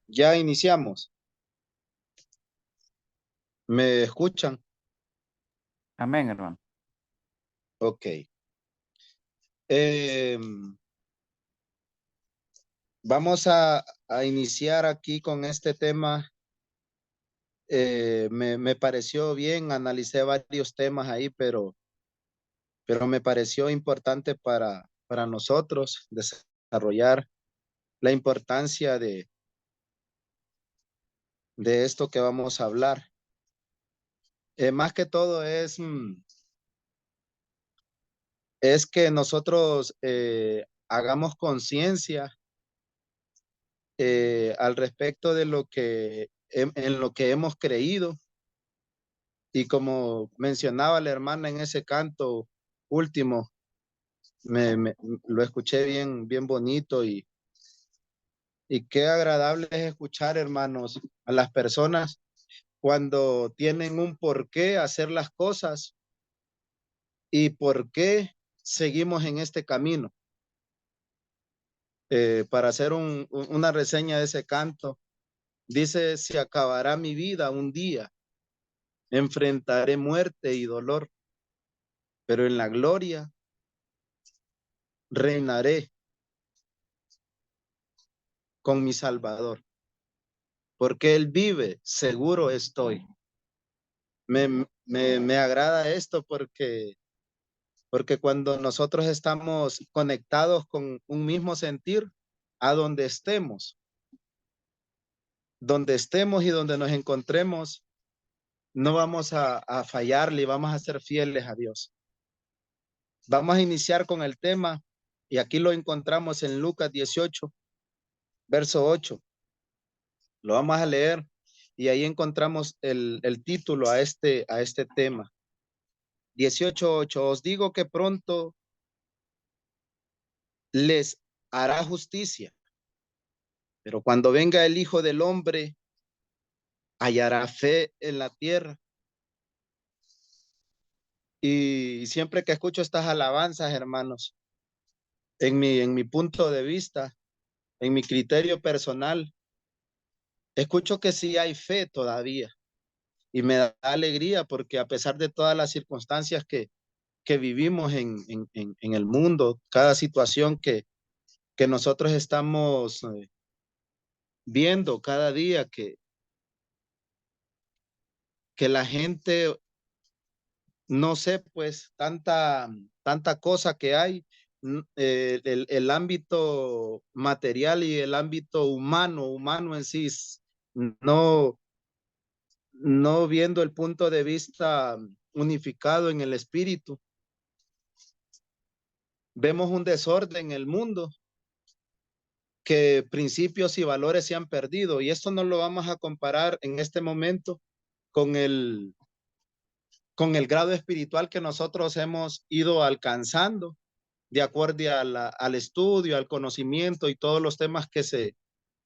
Ya iniciamos. ¿Me escuchan? Amén, hermano. Ok. Eh, Vamos a iniciar aquí con este tema. Me pareció bien, analicé varios temas ahí, pero me pareció importante para nosotros desarrollar la importancia de esto que vamos a hablar. Más que todo es que nosotros hagamos conciencia al respecto de lo que en lo que hemos creído, y como mencionaba la hermana en ese canto último, lo escuché bien bonito, y qué agradable es escuchar, hermanos, a las personas cuando tienen un por qué hacer las cosas y por qué seguimos en este camino. Para hacer una reseña de ese canto, dice: se acabará mi vida un día, enfrentaré muerte y dolor, pero en la gloria reinaré con mi Salvador, porque Él vive, seguro estoy. Me agrada esto porque cuando nosotros estamos conectados con un mismo sentir, a donde estemos y donde nos encontremos, no vamos a fallarle y vamos a ser fieles a Dios. Vamos a iniciar con el tema, y aquí lo encontramos en Lucas 18, verso 8. Lo vamos a leer, y ahí encontramos el título a este tema. 18:8. Os digo que pronto les hará justicia, pero cuando venga el Hijo del Hombre, hallará fe en la tierra. Y siempre que escucho estas alabanzas, hermanos, en mi punto de vista, en mi criterio personal, escucho que sí hay fe todavía, y me da alegría porque a pesar de todas las circunstancias que vivimos en el mundo, cada situación que nosotros estamos viendo cada día, que la gente, no sé, pues tanta cosa que hay, el ámbito material y el ámbito humano en sí, no, no viendo el punto de vista unificado en el espíritu, vemos un desorden en el mundo, que principios y valores se han perdido, y esto no lo vamos a comparar en este momento con con el grado espiritual que nosotros hemos ido alcanzando de acuerdo al estudio, al conocimiento y todos los temas que se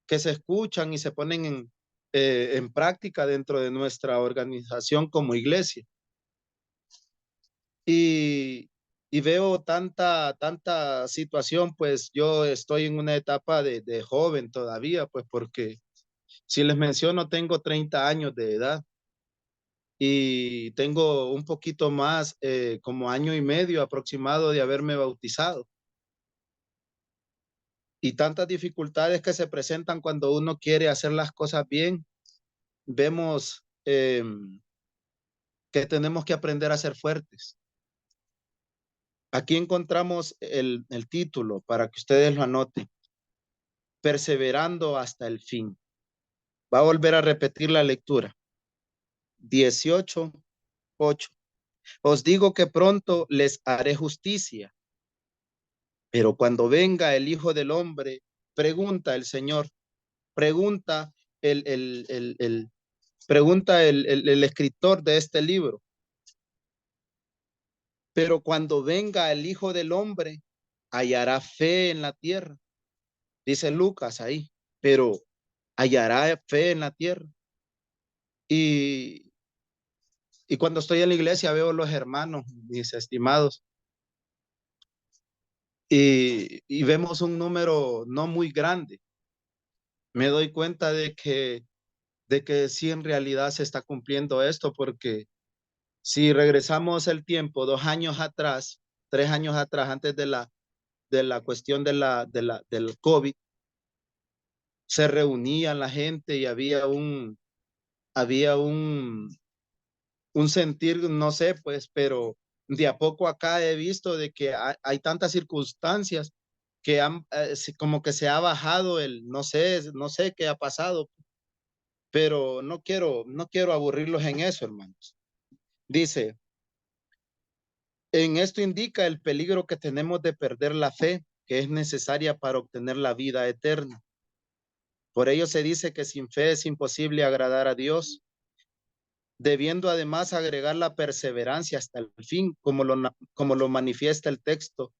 escuchan y se ponen en práctica dentro de nuestra organización como iglesia. Y, y veo tanta situación, pues yo estoy en una etapa de joven todavía, pues porque si les menciono, tengo 30 años de edad, y tengo un poquito más, como año y medio aproximado de haberme bautizado. Y tantas dificultades que se presentan cuando uno quiere hacer las cosas bien, vemos que tenemos que aprender a ser fuertes. Aquí encontramos el título para que ustedes lo anoten: perseverando hasta el fin. Va a volver a repetir la lectura. 18:8. Os digo que pronto les haré justicia, pero cuando venga el Hijo del Hombre, pregunta el Señor, pregunta pregunta el escritor de este libro, pero cuando venga el Hijo del Hombre, hallará fe en la tierra. Dice Lucas ahí, pero hallará fe en la tierra. Y, y cuando estoy en la iglesia veo los hermanos, mis estimados, y vemos un número no muy grande, me doy cuenta de que sí en realidad se está cumpliendo esto, porque si regresamos el tiempo 2 años atrás, 3 años atrás, antes de la cuestión del COVID, se reunían la gente y había un sentir, no sé, pues, pero de a poco acá he visto de que hay tantas circunstancias que como que se ha bajado no sé qué ha pasado, pero no quiero aburrirlos en eso, hermanos. Dice, en esto indica el peligro que tenemos de perder la fe, que es necesaria para obtener la vida eterna. Por ello se dice que sin fe es imposible agradar a Dios, debiendo además agregar la perseverancia hasta el fin, como lo manifiesta el texto.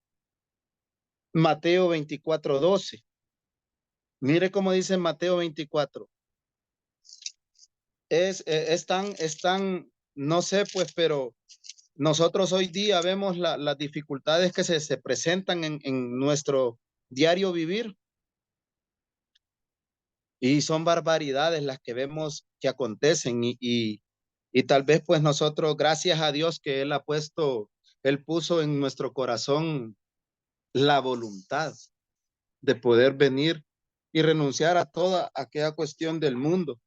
Mateo 24:12. Mire cómo dice Mateo 24. Es tan, no sé, pues, pero nosotros hoy día vemos las dificultades que se presentan en nuestro diario vivir, y son barbaridades las que vemos que acontecen, y tal vez pues nosotros, gracias a Dios que Él puso en nuestro corazón la voluntad de poder venir y renunciar a toda aquella cuestión del mundo.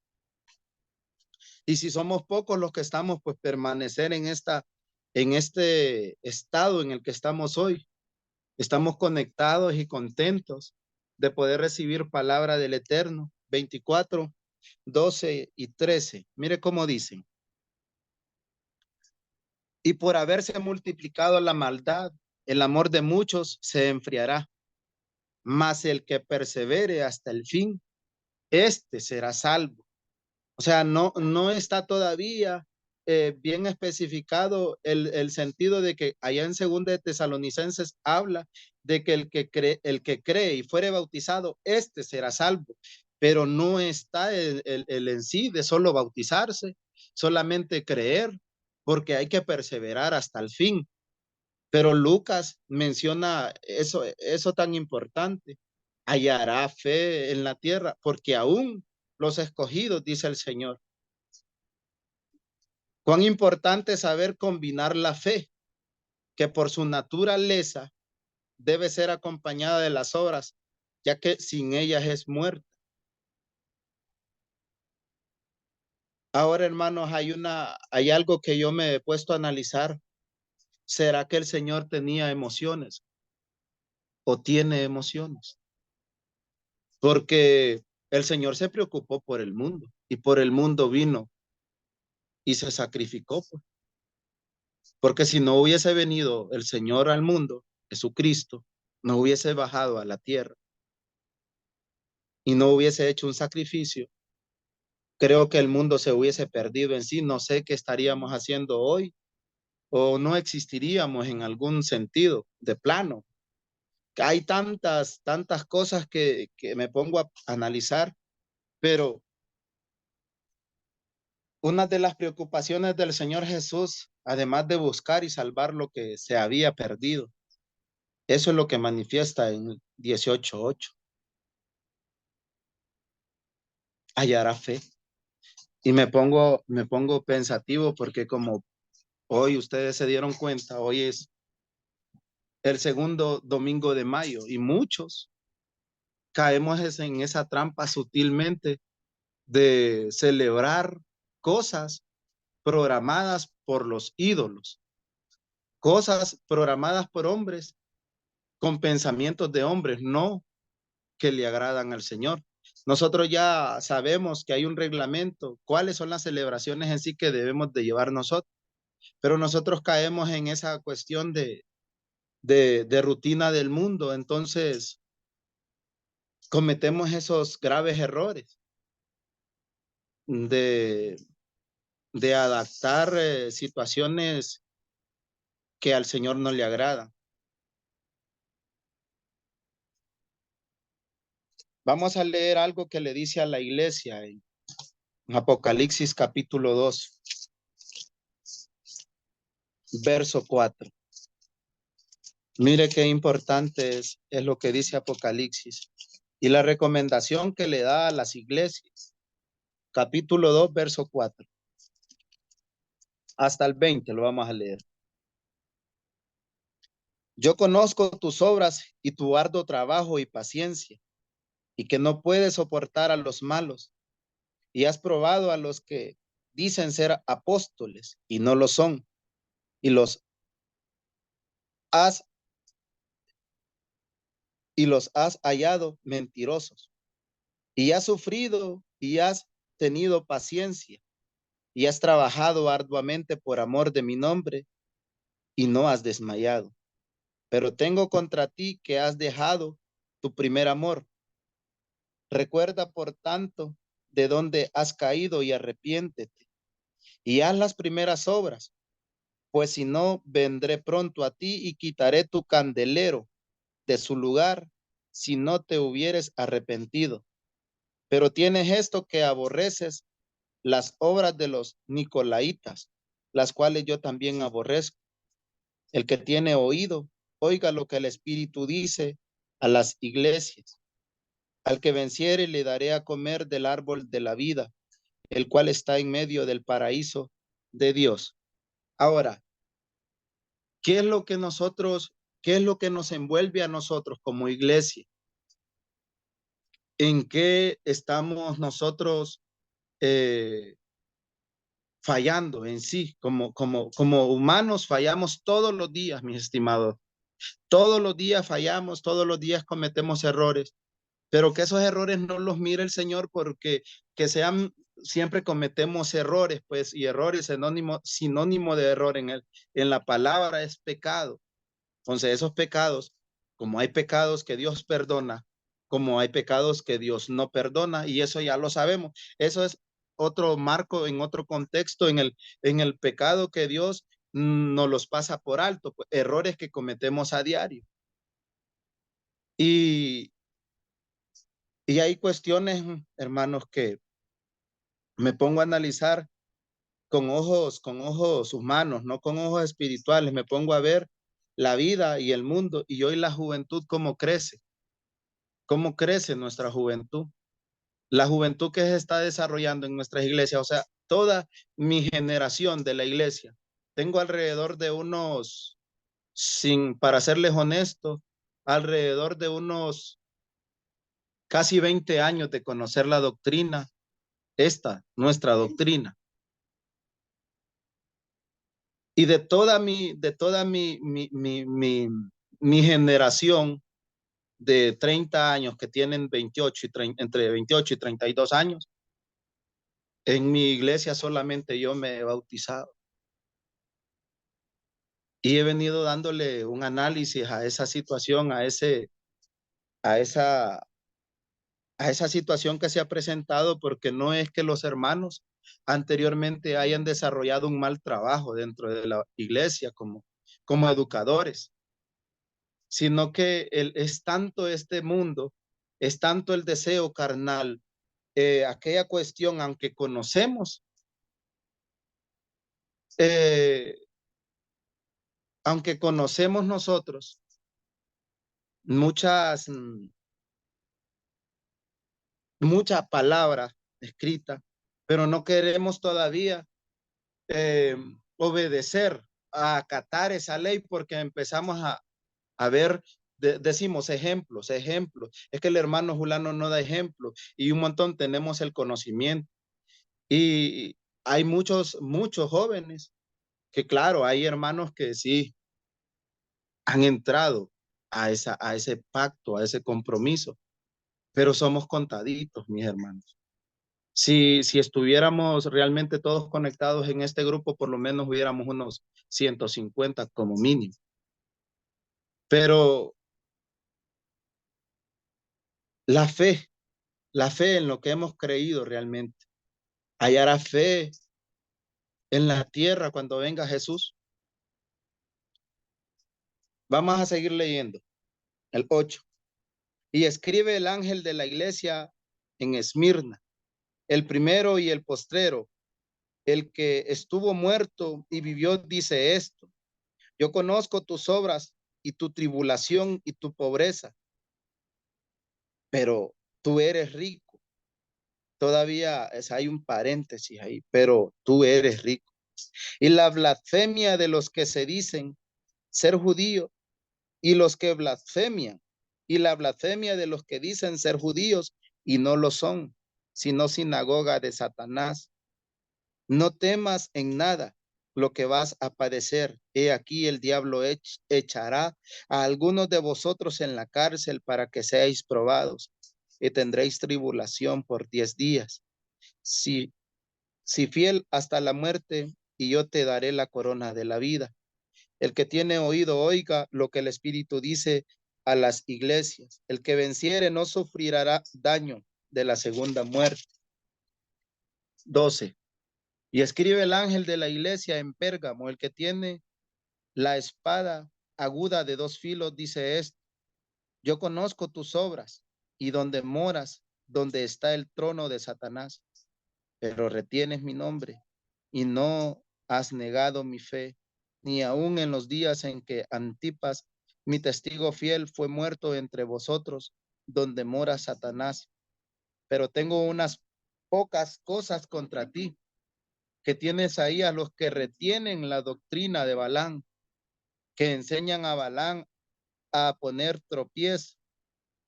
Y si somos pocos los que estamos, pues permanecer en este estado en el que estamos hoy. Estamos conectados y contentos de poder recibir palabra del Eterno. 24:12 y 13. Mire cómo dicen. Y por haberse multiplicado la maldad, el amor de muchos se enfriará, mas el que persevere hasta el fin, este será salvo. O sea, no está todavía bien especificado el sentido de que allá en segunda de Tesalonicenses habla de que el que cree y fuere bautizado, este será salvo, pero no está el en sí de solo bautizarse, solamente creer, porque hay que perseverar hasta el fin. Pero Lucas menciona eso tan importante: hallará fe en la tierra, porque aún los escogidos, dice el Señor. Cuán importante es saber combinar la fe, que por su naturaleza debe ser acompañada de las obras, ya que sin ellas es muerta. Ahora, hermanos, hay algo que yo me he puesto a analizar. ¿Será que el Señor tenía emociones o tiene emociones? Porque el Señor se preocupó por el mundo y por el mundo vino y se sacrificó, pues. Porque si no hubiese venido el Señor al mundo, Jesucristo, no hubiese bajado a la tierra y no hubiese hecho un sacrificio, creo que el mundo se hubiese perdido en sí. No sé qué estaríamos haciendo hoy, o no existiríamos en algún sentido de plano. Hay tantas cosas que me pongo a analizar, pero una de las preocupaciones del Señor Jesús, además de buscar y salvar lo que se había perdido, eso es lo que manifiesta en 18:8. Hallará fe. Y me pongo pensativo, porque como hoy ustedes se dieron cuenta, hoy es el segundo domingo de mayo y muchos caemos en esa trampa sutilmente de celebrar cosas programadas por los ídolos, cosas programadas por hombres con pensamientos de hombres, no que le agradan al Señor. Nosotros ya sabemos que hay un reglamento, cuáles son las celebraciones en sí que debemos de llevar nosotros, pero nosotros caemos en esa cuestión de rutina del mundo. Entonces cometemos esos graves errores de, de adaptar situaciones que al Señor no le agradan. Vamos a leer algo que le dice a la iglesia en Apocalipsis capítulo 2, verso 4. Mire qué importante es lo que dice Apocalipsis. y la recomendación que le da a las iglesias. Capítulo 2, verso 4. Hasta el 20 lo vamos a leer. Yo conozco tus obras y tu arduo trabajo y paciencia, y que no puedes soportar a los malos, y has probado a los que dicen ser apóstoles y no lo son, y has los has hallado mentirosos, y has sufrido y has tenido paciencia, y has trabajado arduamente por amor de mi nombre, y no has desmayado. Pero tengo contra ti que has dejado tu primer amor. Recuerda, por tanto, de dónde has caído y arrepiéntete, y haz las primeras obras, pues si no, vendré pronto a ti y quitaré tu candelero de su lugar si no te hubieres arrepentido. Pero tienes esto, que aborreces las obras de los nicolaitas, las cuales yo también aborrezco. El que tiene oído, oiga lo que el Espíritu dice a las iglesias. Al que venciere le daré a comer del árbol de la vida, el cual está en medio del paraíso de Dios. Ahora, qué es lo que nos envuelve a nosotros como iglesia? ¿En qué estamos nosotros fallando en sí? Como humanos fallamos todos los días, mis estimados. Todos los días fallamos, todos los días cometemos errores, pero que esos errores no los mire el Señor, porque siempre cometemos errores, pues, y errores sinónimo de error en la palabra es pecado. Entonces, esos pecados, como hay pecados que Dios perdona, como hay pecados que Dios no perdona, y eso ya lo sabemos. Eso es otro marco, en otro contexto, en el pecado que Dios nos los pasa por alto, pues, errores que cometemos a diario. Y, y hay cuestiones, hermanos, que me pongo a analizar con ojos humanos, no con ojos espirituales. Me pongo a ver la vida y el mundo, y hoy la juventud cómo crece nuestra juventud, la juventud que se está desarrollando en nuestras iglesias. O sea, toda mi generación de la iglesia, tengo alrededor de unos, para serles honesto, alrededor de unos casi 20 años de conocer la doctrina, nuestra doctrina. Y mi generación de 30 años, que tienen 28 entre 28 y 32 años, en mi iglesia solamente yo me he bautizado. Y he venido dándole un análisis a esa situación, a esa situación que se ha presentado, porque no es que los hermanos anteriormente hayan desarrollado un mal trabajo dentro de la iglesia como educadores, sino que es tanto este mundo, es tanto el deseo carnal, aquella cuestión, eh, aunque conocemos nosotros muchas, muchas palabras escritas, pero no queremos todavía eh, obedecer, a acatar esa ley, porque empezamos a ver, decimos ejemplos. Es que el hermano Julano no da ejemplos, y un montón tenemos el conocimiento. Y hay muchos jóvenes que, claro, hay hermanos que sí han entrado a ese pacto, a ese compromiso, pero somos contaditos, mis hermanos. Si estuviéramos realmente todos conectados en este grupo, por lo menos hubiéramos unos 150 como mínimo. Pero la fe, la fe en lo que hemos creído realmente, hallará fe en la tierra cuando venga Jesús. Vamos a seguir leyendo el 8. Y escribe el ángel de la iglesia en Esmirna, el primero y el postrero, el que estuvo muerto y vivió, dice esto: yo conozco tus obras y tu tribulación y tu pobreza, pero tú eres rico. Todavía hay un paréntesis ahí, pero tú eres rico. Y la blasfemia de los que se dicen ser judíos y los que blasfemian, y la blasfemia de los que dicen ser judíos y no lo son, sino sinagoga de Satanás. No temas en nada lo que vas a padecer. He aquí el diablo echará a algunos de vosotros en la cárcel para que seáis probados y tendréis tribulación por 10 días. Si fiel hasta la muerte, y yo te daré la corona de la vida. El que tiene oído, oiga lo que el Espíritu dice a las iglesias. El que venciere no sufrirá daño de la segunda muerte. 12. Y escribe el ángel de la iglesia en Pérgamo, el que tiene la espada aguda de 2 filos, dice esto: yo conozco tus obras y donde moras, donde está el trono de Satanás, pero retienes mi nombre y no has negado mi fe, ni aun en los días en que Antipas, mi testigo fiel, fue muerto entre vosotros, donde mora Satanás. Pero tengo unas pocas cosas contra ti, que tienes ahí a los que retienen la doctrina de Balán, que enseñan a Balán a poner tropiezo,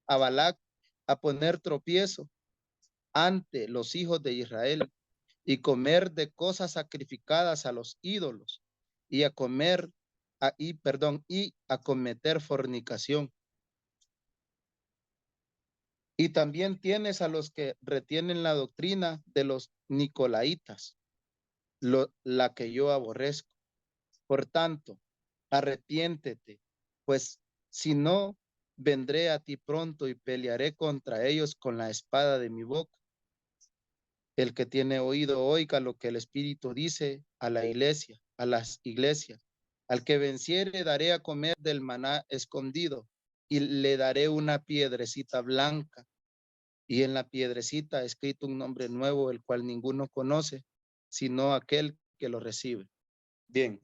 a Balac a poner tropiezo ante los hijos de Israel, y comer de cosas sacrificadas a los ídolos, y a comer, y a cometer fornicación. Y también tienes a los que retienen la doctrina de los nicolaitas, la que yo aborrezco. Por tanto, arrepiéntete, pues si no, vendré a ti pronto y pelearé contra ellos con la espada de mi boca. El que tiene oído, oiga lo que el Espíritu dice a la iglesia, a las iglesias. Al que venciere, daré a comer del maná escondido, y le daré una piedrecita blanca, y en la piedrecita escrito un nombre nuevo, el cual ninguno conoce, sino aquel que lo recibe. Bien.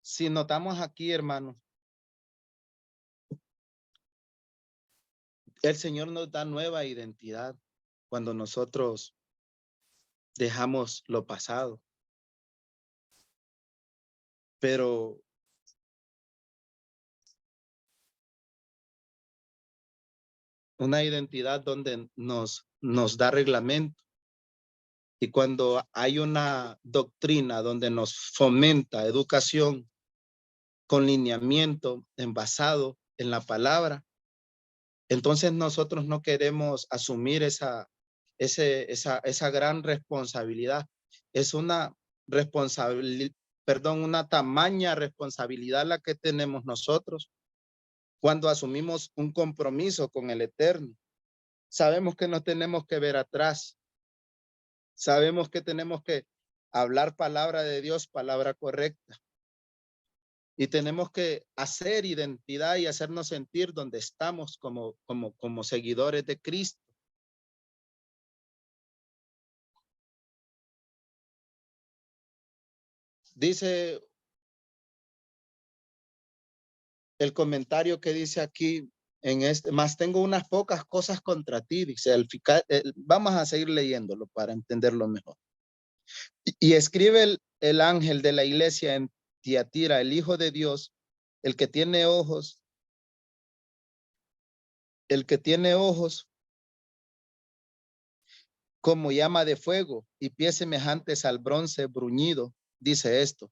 Si notamos aquí, hermanos, el Señor nos da nueva identidad cuando nosotros dejamos lo pasado. Pero una identidad donde nos da reglamento. Y cuando hay una doctrina donde nos fomenta educación con lineamiento basado en la palabra, entonces nosotros no queremos asumir esa gran responsabilidad. Es una una tamaña responsabilidad la que tenemos nosotros cuando asumimos un compromiso con el Eterno. Sabemos que no tenemos que ver atrás. Sabemos que tenemos que hablar palabra de Dios, palabra correcta. Y tenemos que hacer identidad y hacernos sentir donde estamos como seguidores de Cristo. Dice el comentario que dice aquí en más tengo unas pocas cosas contra ti, dice vamos a seguir leyéndolo para entenderlo mejor. Y escribe el ángel de la iglesia en Tiatira, el Hijo de Dios, el que tiene ojos como llama de fuego y pies semejantes al bronce bruñido, dice esto: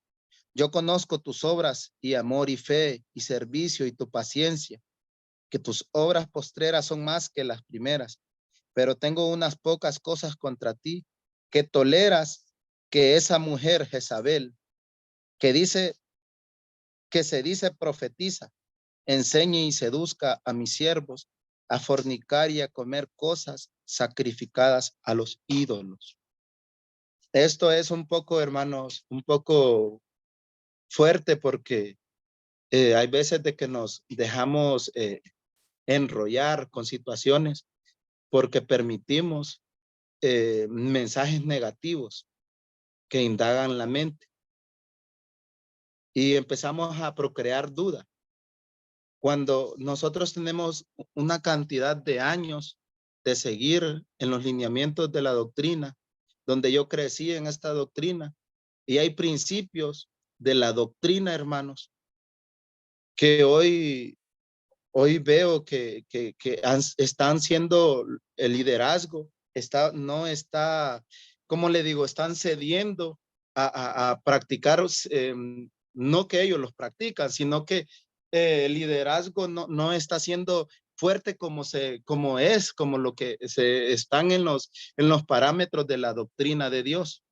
yo conozco tus obras y amor y fe y servicio y tu paciencia, que tus obras postreras son más que las primeras, pero tengo unas pocas cosas contra ti, que toleras que esa mujer Jezabel, que se dice profetiza, enseñe y seduzca a mis siervos a fornicar y a comer cosas sacrificadas a los ídolos. Esto es un poco, hermanos, un poco fuerte, porque hay veces de que nos dejamos enrollar con situaciones porque permitimos mensajes negativos que indagan la mente y empezamos a procrear duda. cuando nosotros tenemos una cantidad de años de seguir en los lineamientos de la doctrina, donde yo crecí en esta doctrina, y hay principios de la doctrina, hermanos, que hoy veo que están siendo el liderazgo, no está, ¿cómo le digo? Están cediendo a practicar, no que ellos los practican, sino que el liderazgo no está siendo fuerte como lo que se están en los parámetros de la doctrina de Dios,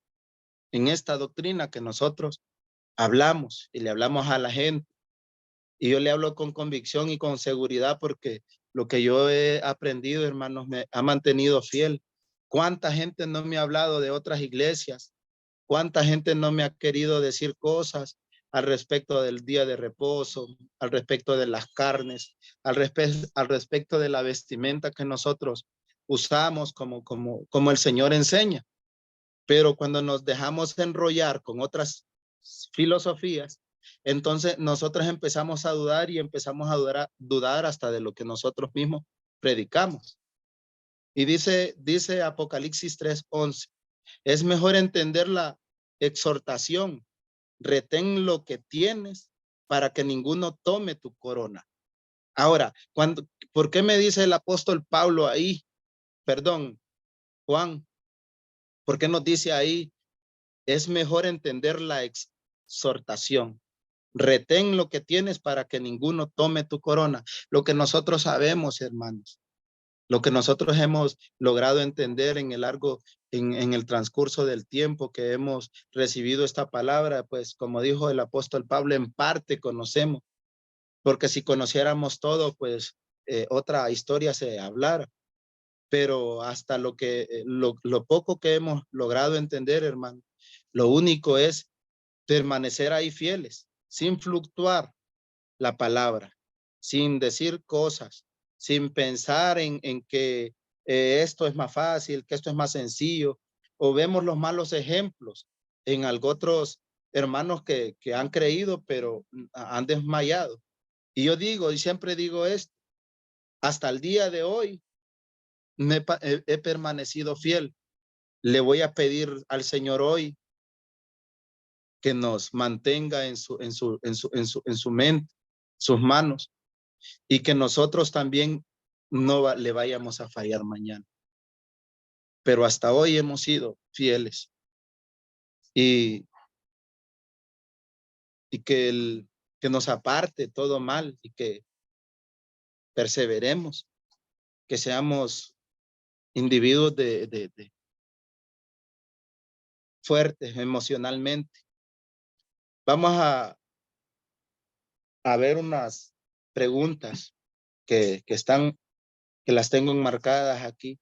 en esta doctrina que nosotros hablamos y le hablamos a la gente. Y yo le hablo con convicción y con seguridad porque lo que yo he aprendido, hermanos, me ha mantenido fiel. ¿Cuánta gente no me ha hablado de otras iglesias? ¿Cuánta gente no me ha querido decir cosas al respecto del día de reposo, al respecto de las carnes, al respecto de la vestimenta que nosotros usamos como el Señor enseña? Pero cuando nos dejamos enrollar con otras filosofías, entonces nosotros empezamos a dudar y empezamos a dudar hasta de lo que nosotros mismos predicamos. Y dice Apocalipsis 3:11, es mejor entender la exhortación, retén lo que tienes para que ninguno tome tu corona. Ahora, ¿por qué me dice el apóstol Pablo ahí? Perdón, Juan, ¿por qué nos dice ahí? Es mejor entender la exhortación. Retén lo que tienes para que ninguno tome tu corona. Lo que nosotros sabemos, hermanos, lo que nosotros hemos logrado entender en el transcurso del tiempo que hemos recibido esta palabra, pues como dijo el apóstol Pablo, en parte conocemos, porque si conociéramos todo, pues otra historia se hablara. Pero hasta lo poco que hemos logrado entender, hermano, lo único es permanecer ahí fieles, sin fluctuar la palabra, sin decir cosas, sin pensar en que esto es más fácil, que esto es más sencillo, o vemos los malos ejemplos en otros hermanos que han creído, pero han desmayado. Y yo digo, y siempre digo esto, hasta el día de hoy he permanecido fiel. Le voy a pedir al Señor hoy que nos mantenga en su mente, sus manos, y que nosotros también no le vayamos a fallar mañana. Pero hasta hoy hemos sido fieles y que nos aparte todo mal y que perseveremos, que seamos individuos de fuertes emocionalmente. Vamos a ver unas preguntas que las tengo enmarcadas aquí.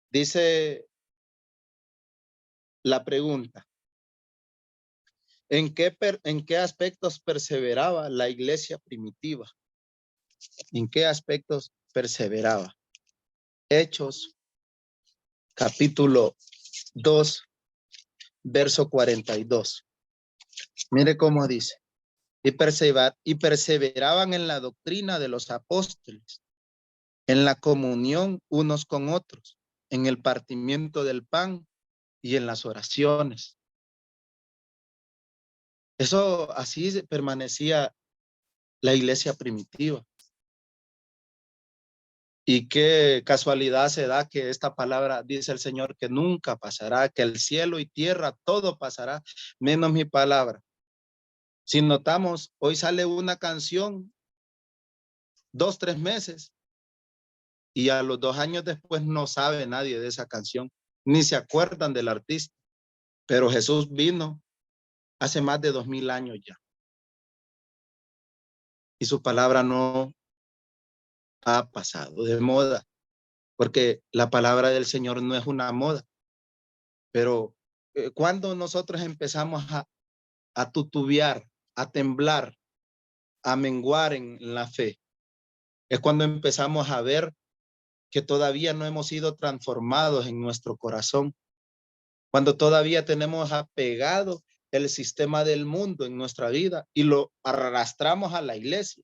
Dice la pregunta, ¿en qué aspectos perseveraba la iglesia primitiva? ¿En qué aspectos perseveraba? Hechos, capítulo 2, verso 42. Mire cómo dice. Y perseveraban en la doctrina de los apóstoles, en la comunión unos con otros, en el partimiento del pan y en las oraciones. Eso así permanecía la iglesia primitiva. Y qué casualidad se da que esta palabra dice el Señor que nunca pasará, que el cielo y tierra todo pasará, menos mi palabra. Si notamos, hoy sale una canción, 2, 3 meses, y a los 2 años después no sabe nadie de esa canción, ni se acuerdan del artista. Pero Jesús vino hace más de 2000 años ya. Y su palabra no ha pasado de moda, porque la palabra del Señor no es una moda. Pero cuando nosotros empezamos a tutubiar, a temblar, a menguar en la fe, es cuando empezamos a ver que todavía no hemos sido transformados en nuestro corazón, cuando todavía tenemos apegado el sistema del mundo en nuestra vida y lo arrastramos a la iglesia.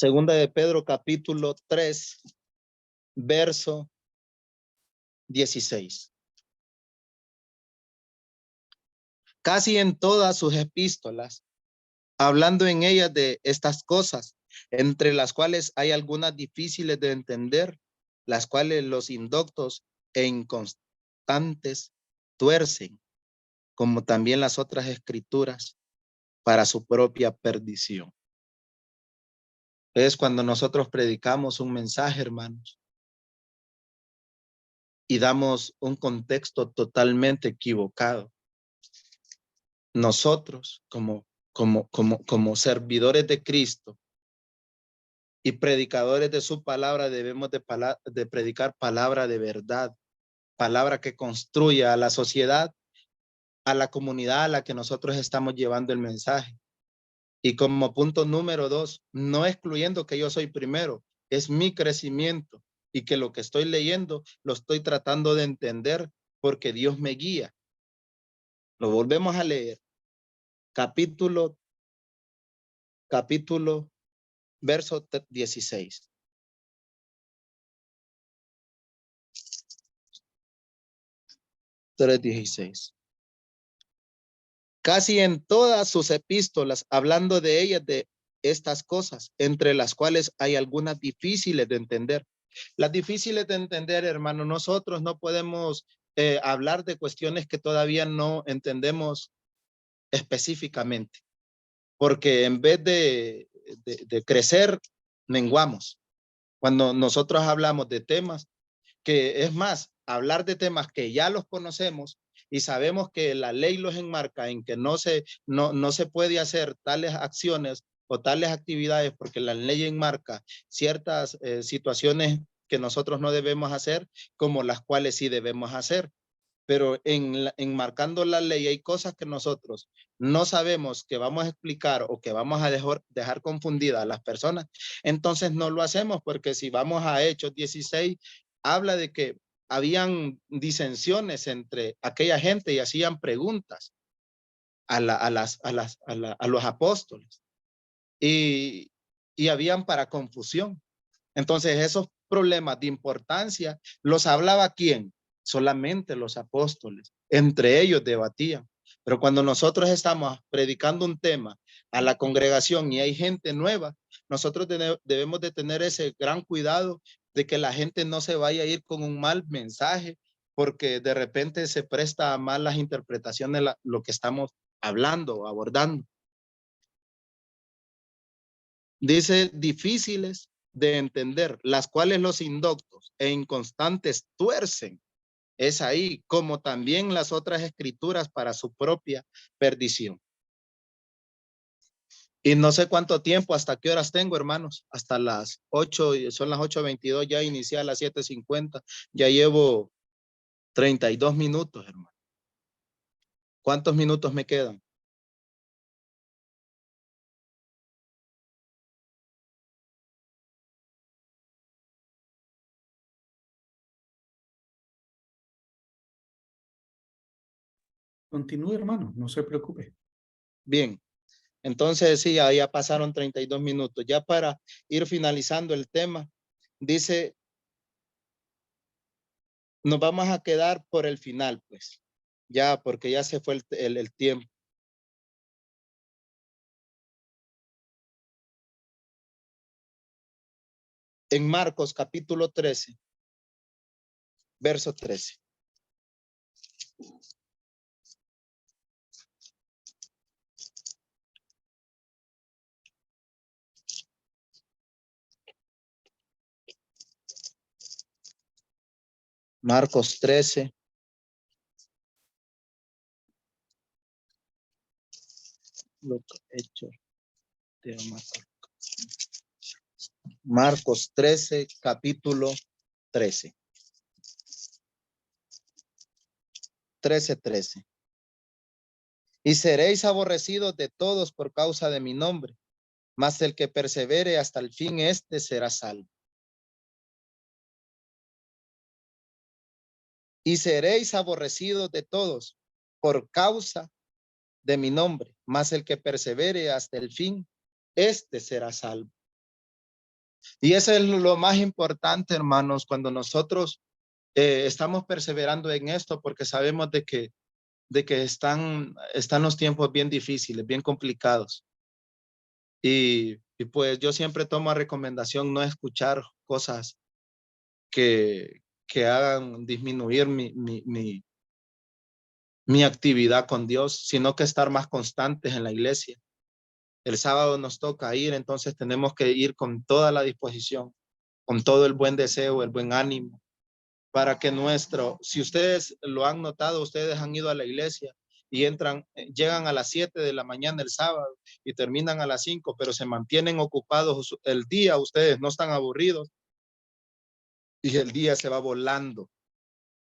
Segunda de Pedro, capítulo 3, verso 16. Casi en todas sus epístolas, hablando en ellas de estas cosas, entre las cuales hay algunas difíciles de entender, las cuales los indoctos e inconstantes tuercen, como también las otras escrituras, para su propia perdición. Es cuando nosotros predicamos un mensaje, hermanos, y damos un contexto totalmente equivocado. Nosotros, como servidores de Cristo y predicadores de su palabra, debemos de predicar palabra de verdad, palabra que construya a la sociedad, a la comunidad a la que nosotros estamos llevando el mensaje. Y como punto número 2, no excluyendo que yo soy primero, es mi crecimiento y que lo que estoy leyendo lo estoy tratando de entender porque Dios me guía. Lo volvemos a leer. Capítulo, verso 16. Casi en todas sus epístolas, hablando de ellas, de estas cosas, entre las cuales hay algunas difíciles de entender. Las difíciles de entender, hermano, nosotros no podemos hablar de cuestiones que todavía no entendemos específicamente, porque en vez de crecer, menguamos. Cuando nosotros hablamos de temas, que es más, hablar de temas que ya los conocemos y sabemos que la ley los enmarca en que no se puede hacer tales acciones o tales actividades porque la ley enmarca ciertas situaciones que nosotros no debemos hacer, como las cuales sí debemos hacer. Pero enmarcando la ley hay cosas que nosotros no sabemos que vamos a explicar o que vamos a dejar confundidas a las personas, entonces no lo hacemos, porque si vamos a Hechos 16, habla de que habían disensiones entre aquella gente y hacían preguntas a los apóstoles y, y habían para confusión. Entonces esos problemas de importancia los hablaba ¿quién? Solamente los apóstoles. Entre ellos debatían. Pero cuando nosotros estamos predicando un tema a la congregación y hay gente nueva, nosotros debemos de tener ese gran cuidado de que la gente no se vaya a ir con un mal mensaje, porque de repente se presta a malas interpretaciones lo que estamos hablando o abordando. Dice difíciles de entender, las cuales los indoctos e inconstantes tuercen. Es ahí, como también las otras escrituras para su propia perdición. Y no sé cuánto tiempo, hasta qué horas tengo, hermanos. Hasta las 8, son las 8:22, ya inicié a las 7:50. Ya llevo 32 minutos, hermano. ¿Cuántos minutos me quedan? Continúe, hermano, no se preocupe. Bien, entonces sí, ya pasaron 32 minutos. Ya para ir finalizando el tema, dice, nos vamos a quedar por el final, pues, ya, porque ya se fue el tiempo. En Marcos capítulo 13, verso 13. Marcos 13. Marcos 13, capítulo 13. 13:13. Y seréis aborrecidos de todos por causa de mi nombre, mas el que persevere hasta el fin, este será salvo. Y seréis aborrecidos de todos por causa de mi nombre, mas el que persevere hasta el fin, este será salvo. Y eso es lo más importante, hermanos, cuando nosotros estamos perseverando en esto, porque sabemos de que están los tiempos bien difíciles, bien complicados. Y pues yo siempre tomo a recomendación no escuchar cosas que hagan disminuir mi actividad con Dios, sino que estar más constantes en la iglesia. El sábado nos toca ir, entonces tenemos que ir con toda la disposición, con todo el buen deseo, el buen ánimo, para que si ustedes lo han notado, ustedes han ido a la iglesia y llegan a las 7 de la mañana el sábado y terminan a las 5, pero se mantienen ocupados el día, ustedes no están aburridos y el día se va volando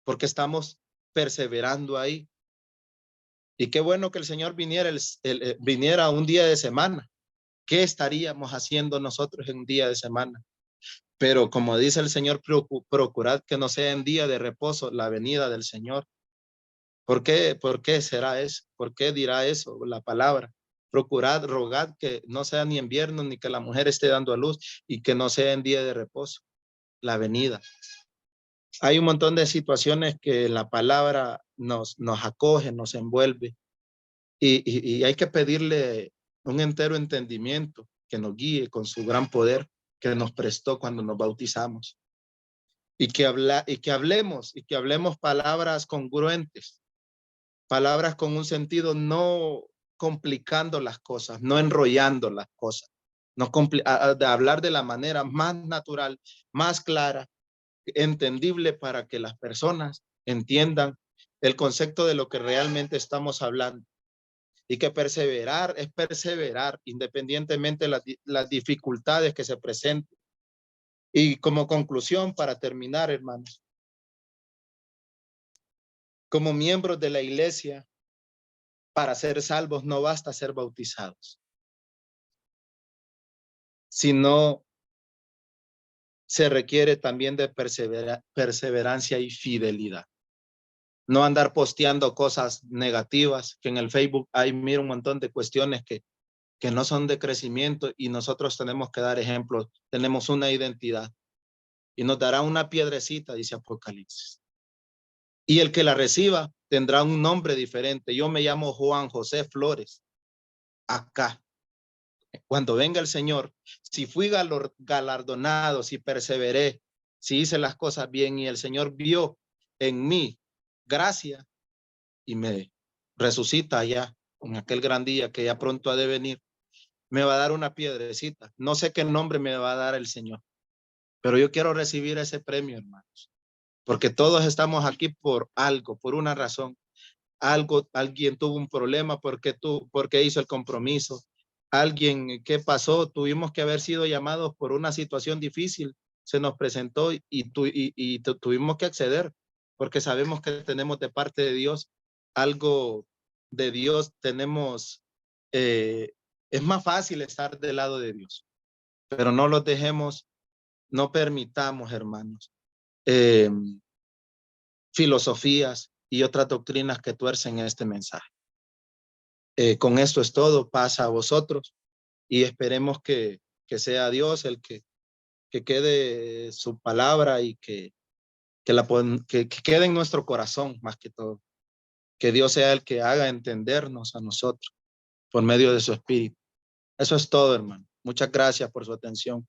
porque estamos perseverando ahí. Y qué bueno que el Señor viniera un día de semana. ¿Qué estaríamos haciendo nosotros en un día de semana? Pero como dice el Señor, procurad que no sea en día de reposo la venida del Señor. ¿Por qué? ¿Por qué será eso? ¿Por qué dirá eso la palabra? Procurad, rogad que no sea ni invierno ni que la mujer esté dando a luz y que no sea en día de reposo la venida. Hay un montón de situaciones que la palabra nos acoge, nos envuelve y hay que pedirle un entero entendimiento que nos guíe con su gran poder que nos prestó cuando nos bautizamos. Y que hablemos palabras congruentes, palabras con un sentido, no complicando las cosas, no enrollando las cosas, de hablar de la manera más natural, más clara, entendible para que las personas entiendan el concepto de lo que realmente estamos hablando. Y que perseverar es perseverar independientemente de las dificultades que se presenten. Y como conclusión, para terminar, hermanos, como miembros de la iglesia, para ser salvos no basta ser bautizados, sino se requiere también de perseverancia y fidelidad. No andar posteando cosas negativas, que en el Facebook hay, mira, un montón de cuestiones que no son de crecimiento y nosotros tenemos que dar ejemplos. Tenemos una identidad y nos dará una piedrecita, dice Apocalipsis. Y el que la reciba tendrá un nombre diferente. Yo me llamo Juan José Flores. Acá, cuando venga el Señor, si fui galardonado, si perseveré, si hice las cosas bien y el Señor vio en mí gracia y me resucita allá en aquel gran día que ya pronto ha de venir, me va a dar una piedrecita. No sé qué nombre me va a dar el Señor, pero yo quiero recibir ese premio, hermanos, porque todos estamos aquí por algo, por una razón. Alguien tuvo un problema porque hizo el compromiso. Alguien, ¿qué pasó? Tuvimos que haber sido llamados por una situación difícil, se nos presentó y tuvimos que acceder, porque sabemos que tenemos de parte de Dios algo de Dios, es más fácil estar del lado de Dios, pero no los dejemos, no permitamos, hermanos, filosofías y otras doctrinas que tuercen este mensaje. Con esto es todo, pasa a vosotros y esperemos que sea Dios el que quede su palabra y que quede en nuestro corazón más que todo. Que Dios sea el que haga entendernos a nosotros por medio de su espíritu. Eso es todo, hermano. Muchas gracias por su atención.